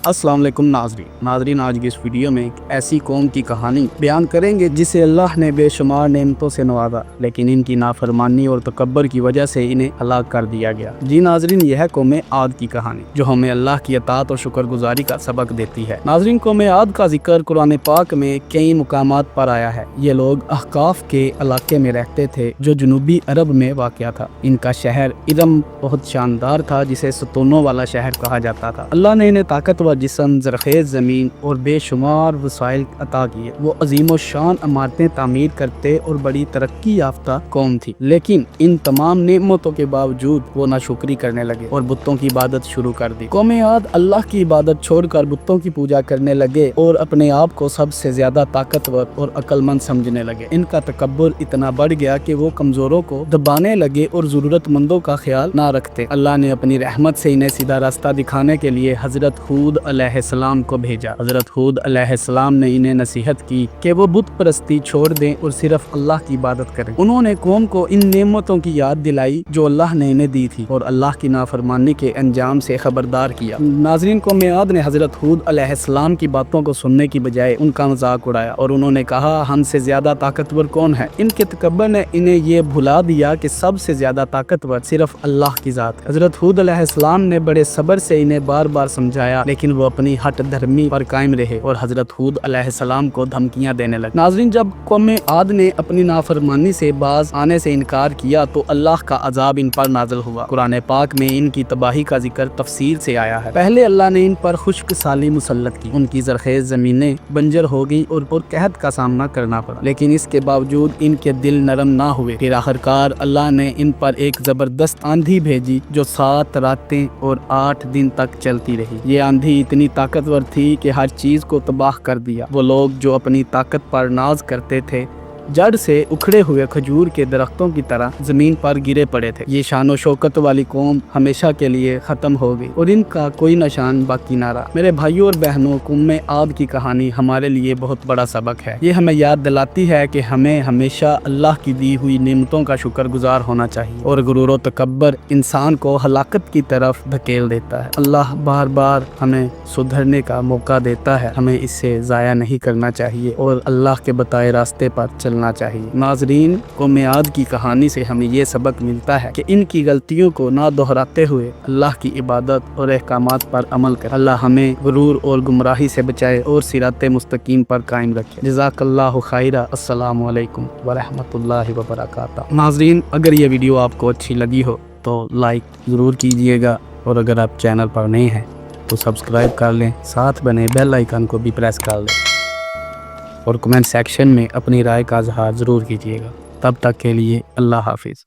अस्सलाम वालेकुम नाज़रीन, आज की इस वीडियो में एक ऐसी कौम की कहानी बयान करेंगे जिसे अल्लाह ने बेशुमार नेमतों से नवाजा, लेकिन इनकी नाफरमानी और तकब्बर की वजह से इन्हें हलाक कर दिया गया। जी नाज़रीन, यह कौम आद की कहानी जो हमें अल्लाह की अतात और शुक्रगुजारी का सबक देती है। नाज़रीन, कौम आद का जिक्र कुरान पाक में कई मुकामात पर आया है। ये लोग अहकाफ के इलाके में रहते थे जो जनूबी अरब में वाक़या था। इनका शहर इरम बहुत शानदार था, जिसे सतूनों वाला शहर कहा जाता था। अल्लाह ने इन्हें ताकतवर जिस्म, ज़रख़ेज़ ज़मीन और बेशुमार वसाइल अता किए। वो अजीम शान इमारतें तामीर करते और बड़ी तरक्की याफ्ता कौम थी, लेकिन इन तमाम नेमतों के बावजूद वो नाशुक्री करने लगे और बुतों की इबादत शुरू कर दी। कौम आद अल्लाह की इबादत छोड़कर बुतों की पूजा करने लगे और अपने आप को सबसे ज्यादा ताकतवर और अक्लमंद समझने लगे। इनका तकब्बुर इतना बढ़ गया कि वो कमजोरों को दबाने लगे और जरूरतमंदों का ख्याल ना रखते। अल्लाह ने अपनी रहमत से इन्हें सीधा रास्ता दिखाने के लिए हजरत हूद अलैहिस्सलाम को भेजा। हजरत हूद अलैहिस्सलाम ने इन्हें नसीहत की कि वो बुत परस्ती छोड़ दें और सिर्फ अल्लाह की इबादत करें। उन्होंने कौम को इन नेमतों की याद दिलाई जो अल्लाह ने इन्हें दी थी और अल्लाह की नाफरमानी के अंजाम से खबरदार किया। नाज़रीन, कौम आद ने हजरत हूद अलैहिस्सलाम की बातों को सुनने की बजाय उनका मजाक उड़ाया और उन्होंने कहा, हमसे ज्यादा ताकतवर कौन है। इनके तकब्बर ने इन्हें ये भुला दिया कि सबसे ज्यादा ताकतवर सिर्फ अल्लाह की जात है। हजरत हूद अलैहिस्सलाम ने बड़े सब्र से इन्हें बार बार समझाया, लेकिन वो अपनी हट धर्मी पर कायम रहे और हजरत हूद अलैहिस्सलाम को धमकियां देने लगे। नाज़रीन, जब कौम आद ने अपनी नाफरमानी से बाज आने से इनकार किया तो अल्लाह का अजाब इन पर नाज़िल हुआ। कुरान पाक में इनकी तबाही का जिक्र तफसील से आया है। पहले अल्लाह ने इन पर खुश्क साली मुसल्लत की, उनकी ज़रख़ेज़ ज़मीनें बंजर हो गई और कहत का सामना करना पड़ा, लेकिन इसके बावजूद इनके दिल नरम ना हुए। फिर आखिरकार अल्लाह ने इन पर एक जबरदस्त आंधी भेजी जो 7 रातें और 8 दिन तक चलती रही। ये आंधी इतनी ताकतवर थी कि हर चीज को तबाह कर दिया। वो लोग जो अपनी ताकत पर नाज करते थे जड़ से उखड़े हुए खजूर के दरख्तों की तरह जमीन पर गिरे पड़े थे। ये शान शौकत वाली कौम हमेशा के लिए खत्म हो गई और इनका कोई निशान बाकी ना रहा। मेरे भाइयों और बहनों, कौम आद की कहानी हमारे लिए बहुत बड़ा सबक है। ये हमें याद दिलाती है कि हमें हमेशा अल्लाह की दी हुई नेमतों का शुक्रगुजार होना चाहिए और गुरूर और तकब्बर इंसान को हलाकत की तरफ धकेल देता है। अल्लाह बार बार हमें सुधरने का मौका देता है, हमें इससे ज़ाया नहीं करना चाहिए और अल्लाह के बताए रास्ते पर चलना चाहिए। नाज़रीन, कौम आद की कहानी से हमें ये सबक मिलता है कि इनकी गलतियों को ना दोहराते हुए अल्लाह की इबादत और अहकामात पर अमल कर। अल्लाह हमें गुरूर और गुमराही से बचाए और सिराते मुस्तकीम पर कायम रखे। जज़ाकल्लाहु खैरा। अस्सलामु अलैकुम व रहमतुल्लाहि व बरकातहू। नाज़रीन, अगर ये वीडियो आपको अच्छी लगी हो तो लाइक ज़रूर कीजिएगा और अगर आप चैनल पर नए हैं तो सब्सक्राइब कर लें, साथ बने बेल आइकन को भी प्रेस कर लें और कमेंट सेक्शन में अपनी राय का इजहार ज़रूर कीजिएगा। तब तक के लिए अल्लाह हाफिज़।